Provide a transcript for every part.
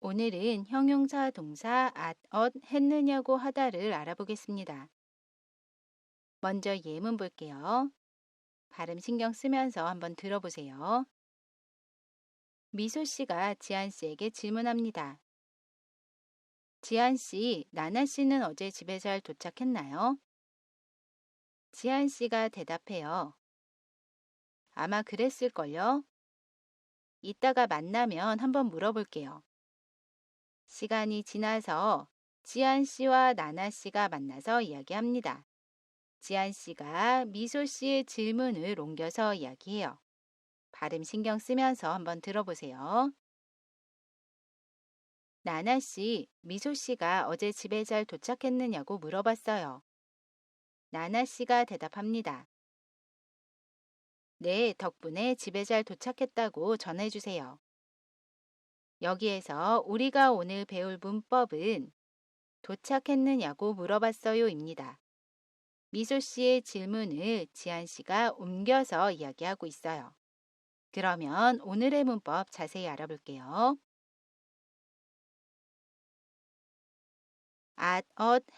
오늘은 형용사 동사 했느냐고 하다를 알아보겠습니다. 먼저 예문 볼게요. 발음 신경 쓰면서 한번 들어보세요. 미소 씨가 지한 씨에게 질문합니다. 지한 씨, 나나 씨는 어제 집에 잘 도착했나요? 지한 씨가 대답해요. 아마 그랬을걸요? 이따가 만나면 한번 물어볼게요. 시간이 지나서 지한 씨와 나나 씨가 만나서 이야기합니다. 지한 씨가 미소 씨의 질문을 옮겨서 이야기해요. 발음 신경 쓰면서 한번 들어보세요. 나나 씨, 미소 씨가 어제 집에 잘 도착했느냐고 물어봤어요. 나나 씨가 대답합니다. 네, 덕분에 집에 잘 도착했다고 전해주세요. 여기에서 우리가 오늘 배울 문법은 도착했느냐고 물어봤어요입니다. 미소 씨의 질문을 지한 씨가 옮겨서 이야기하고 있어요. 그러면 오늘의 문법 자세히 알아볼게요.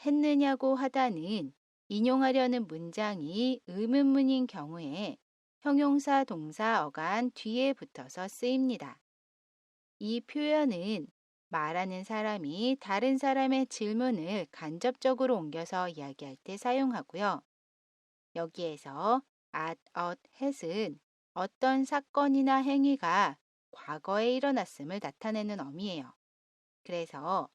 했느냐고 하다는 인용하려는 문장이 의문문인 경우에 형용사 동사 어간 뒤에 붙어서 쓰입니다. 이 표현은 말하는 사람이 다른 사람의 질문을 간접적으로 옮겨서 이야기할 때 사용하고요. 여기에서 hat은 어떤 사건이나 행위가 과거에 일어났음을 나타내는 어미예요. 그래서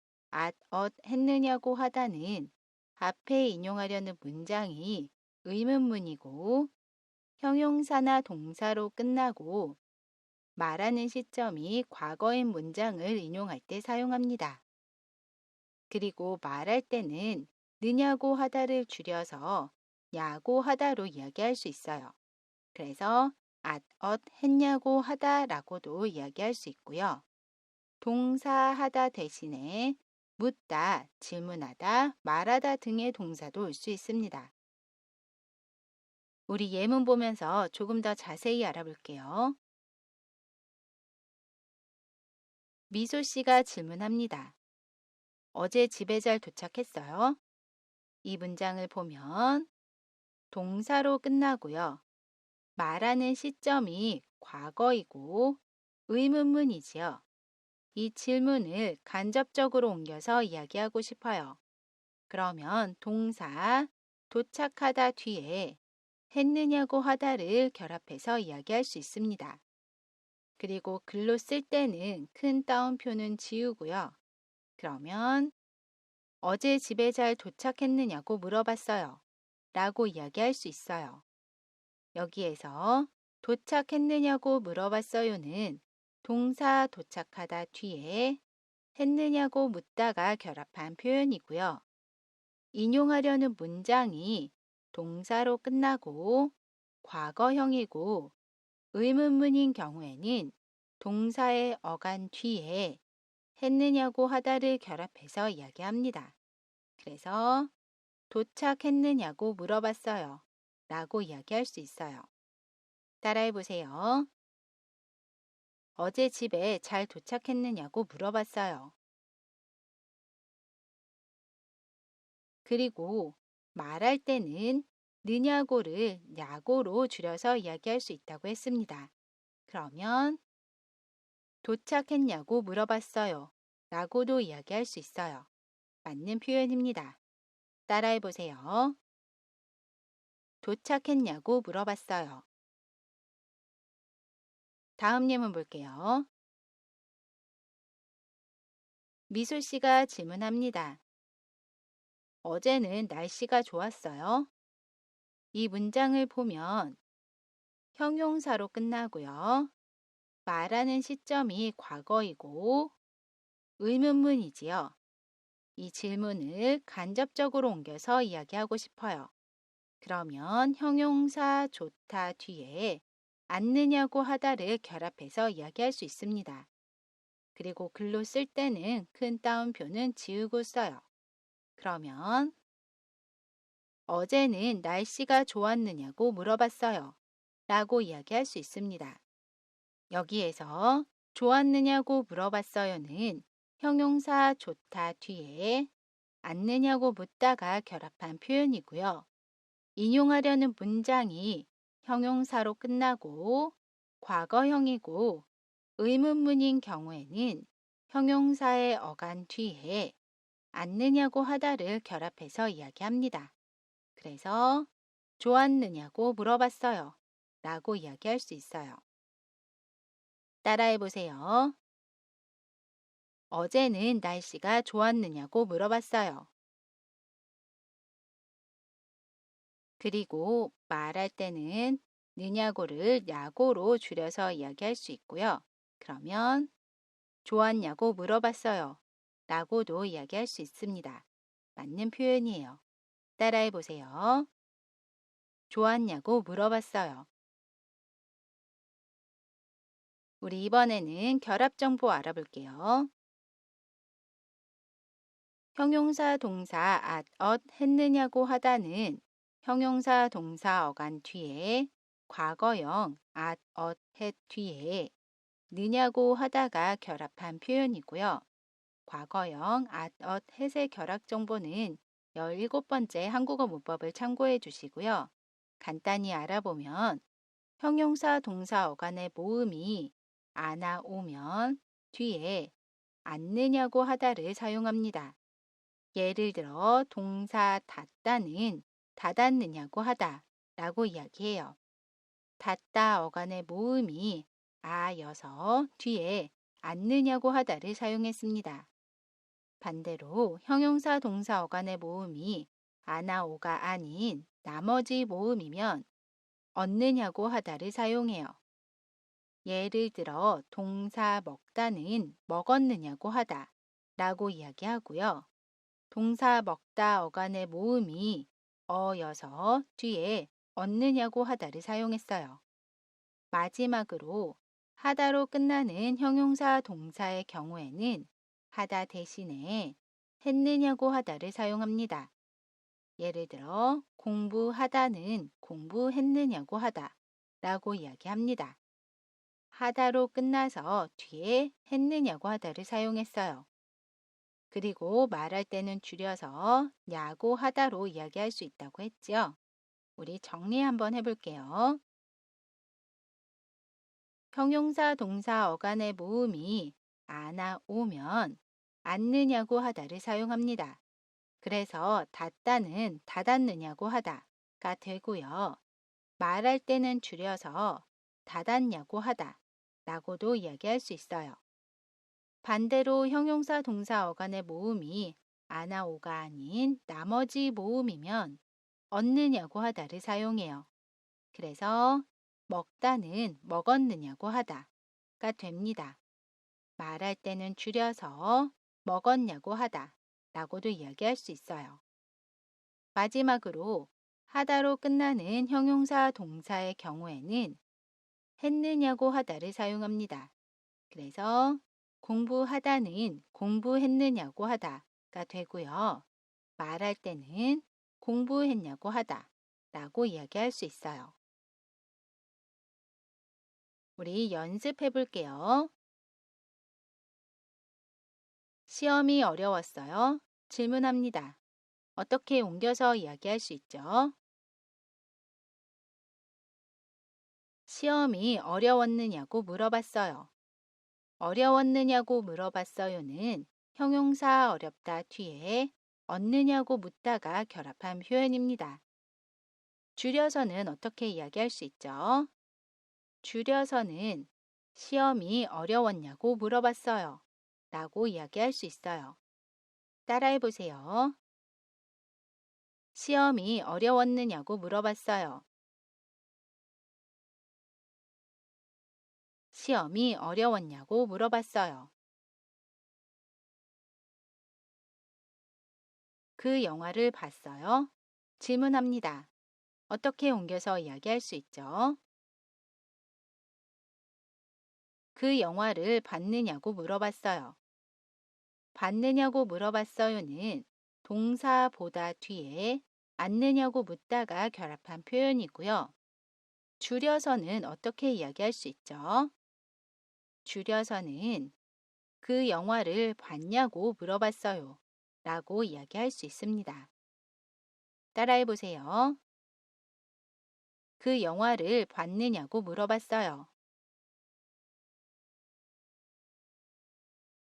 했느냐고 하다는 앞에 인용하려는 문장이 의문문이고 형용사나 동사로 끝나고 말하는 시점이 과거인 문장을 인용할 때 사용합니다. 그리고 말할 때는 느냐고 하다를 줄여서 야고 하다로 이야기할 수 있어요. 그래서 했냐고 하다라고도 이야기할 수 있고요. 동사 하다 대신에 묻다, 질문하다, 말하다 등의 동사도 올 수 있습니다. 우리 예문 보면서 조금 더 자세히 알아볼게요. 미소 씨가 질문합니다. 어제 집에 잘 도착했어요? 이 문장을 보면 동사로 끝나고요. 말하는 시점이 과거이고 의문문이지요. 이 질문을 간접적으로 옮겨서 이야기하고 싶어요. 그러면 동사 도착하다 뒤에 했느냐고 하다를 결합해서 이야기할 수 있습니다. 그리고 글로 쓸 때는 큰 따옴표는 지우고요. 그러면 어제 집에 잘 도착했느냐고 물어봤어요. 라고 이야기할 수 있어요. 여기에서 도착했느냐고 물어봤어요는 동사 도착하다 뒤에 했느냐고 묻다가 결합한 표현이고요. 인용하려는 문장이 동사로 끝나고 과거형이고 의문문인 경우에는 동사의 어간 뒤에 했느냐고 하다를 결합해서 이야기합니다. 그래서 도착했느냐고 물어봤어요. 라고 이야기할 수 있어요. 따라해 보세요. 어제 집에 잘 도착했느냐고 물어봤어요. 그리고 말할 때는 느냐고를 야고로 줄여서 이야기할 수 있다고 했습니다. 그러면 도착했냐고 물어봤어요. 라고도 이야기할 수 있어요. 맞는 표현입니다. 따라해 보세요. 도착했냐고 물어봤어요. 다음 예문 볼게요. 미소 씨가 질문합니다. 어제는 날씨가 좋았어요? 이 문장을 보면 형용사로 끝나고요. 말하는 시점이 과거이고 의문문이지요. 이 질문을 간접적으로 옮겨서 이야기하고 싶어요. 그러면 형용사 좋다 뒤에 않느냐고 하다를 결합해서 이야기할 수 있습니다. 그리고 글로 쓸 때는 큰 따옴표는 지우고 써요. 그러면 어제는 날씨가 좋았느냐고 물어봤어요. 라고 이야기할 수 있습니다. 여기에서 좋았느냐고 물어봤어요는 형용사 좋다 뒤에 앉느냐고 묻다가 결합한 표현이고요. 인용하려는 문장이 형용사로 끝나고 과거형이고 의문문인 경우에는 형용사의 어간 뒤에 앉느냐고 하다를 결합해서 이야기합니다. 그래서 좋았느냐고 물어봤어요. 라고 이야기할 수 있어요. 따라해 보세요. 어제는 날씨가 좋았느냐고 물어봤어요. 그리고 말할 때는 느냐고를 야고로 줄여서 이야기할 수 있고요. 그러면 좋았냐고 물어봤어요. 라고도 이야기할 수 있습니다. 맞는 표현이에요. 따라해 보세요. 좋았냐고 물어봤어요. 우리 이번에는 결합 정보 알아볼게요. 형용사 동사 at, 했느냐고 하다는 형용사 동사 어간 뒤에 과거형 at, had 뒤에 느냐고 하다가 결합한 표현이고요. 과거형 at, had의 결합 정보는 17번째 한국어 문법을 참고해 주시고요. 간단히 알아보면 형용사 동사 어간의 모음이 아나 오면 뒤에 앉느냐고 하다를 사용합니다. 예를 들어 동사 닫다는 닫았느냐고 하다 라고 이야기해요. 닫다 어간의 모음이 아여서 뒤에 앉느냐고 하다를 사용했습니다. 반대로 형용사 동사 어간의 모음이 아나오가 아닌 나머지 모음이면 얻느냐고 하다를 사용해요. 예를 들어 동사 먹다는 먹었느냐고 하다 라고 이야기하고요. 동사 먹다 어간의 모음이 어여서 뒤에 얻느냐고 하다를 사용했어요. 마지막으로 하다로 끝나는 형용사 동사의 경우에는 하다 대신에 했느냐고 하다를 사용합니다. 예를 들어 공부하다는 공부했느냐고 하다 라고 이야기합니다. 하다로 끝나서 뒤에 했느냐고 하다를 사용했어요. 그리고 말할 때는 줄여서 냐고 하다로 이야기할 수 있다고 했죠. 우리 정리 한번 해볼게요. 형용사 동사 어간의 모음이 아나 오면 앉느냐고 하다를 사용합니다. 그래서 닫다는 닫았느냐고 하다가 되고요. 말할 때는 줄여서 닫았냐고 하다 라고도 이야기할 수 있어요. 반대로 형용사 동사 어간의 모음이 아나오가 아닌 나머지 모음이면 얻느냐고 하다를 사용해요. 그래서 먹다는 먹었느냐고 하다가 됩니다. 말할 때는 줄여서 먹었냐고 하다 라고도 이야기할 수 있어요. 마지막으로 하다로 끝나는 형용사 동사의 경우에는 했느냐고 하다를 사용합니다. 그래서 공부하다는 공부했느냐고 하다가 되고요. 말할 때는 공부했냐고 하다 라고 이야기할 수 있어요. 우리 연습해 볼게요. 시험이 어려웠어요. 질문합니다. 어떻게 옮겨서 이야기할 수 있죠? 시험이 어려웠느냐고 물어봤어요. 어려웠느냐고 물어봤어요는 형용사 어렵다 뒤에 얻느냐고 묻다가 결합한 표현입니다. 줄여서는 어떻게 이야기할 수 있죠? 줄여서는 시험이 어려웠냐고 물어봤어요. 라고 이야기할 수 있어요. 따라해 보세요. 시험이 어려웠느냐고 물어봤어요. 시험이 어려웠냐고 물어봤어요. 그 영화를 봤어요? 질문합니다. 어떻게 옮겨서 이야기할 수 있죠? 그 영화를 봤느냐고 물어봤어요. 봤느냐고 물어봤어요는 동사 보다 뒤에 앉느냐고 묻다가 결합한 표현이고요. 줄여서는 어떻게 이야기할 수 있죠? 줄여서는 그 영화를 봤냐고 물어봤어요. 라고 이야기할 수 있습니다. 따라해 보세요. 그 영화를 봤느냐고 물어봤어요.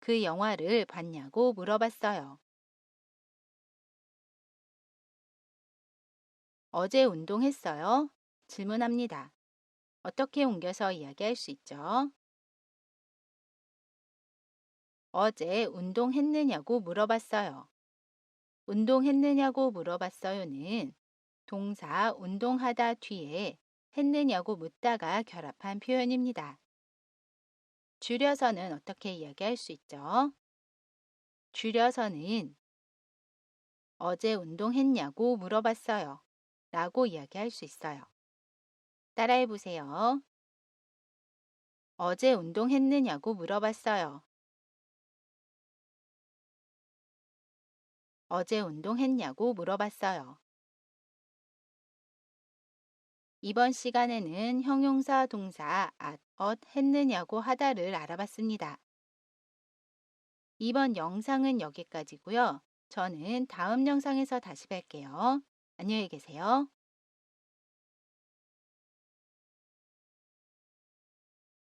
그 영화를 봤냐고 물어봤어요. 어제 운동했어요? 질문합니다. 어떻게 옮겨서 이야기할 수 있죠? 어제 운동했느냐고 물어봤어요. 운동했느냐고 물어봤어요는 동사 운동하다 뒤에 했느냐고 묻다가 결합한 표현입니다. 줄여서는 어떻게 이야기할 수 있죠? 줄여서는 어제 운동했냐고 물어봤어요. 라고 이야기할 수 있어요. 따라해 보세요. 어제 운동했느냐고 물어봤어요. 어제 운동했냐고 물어봤어요. 이번 시간에는 형용사 동사 했느냐고 하다를 알아봤습니다. 이번 영상은 여기까지고요. 저는 다음 영상에서 다시 뵐게요. 안녕히 계세요.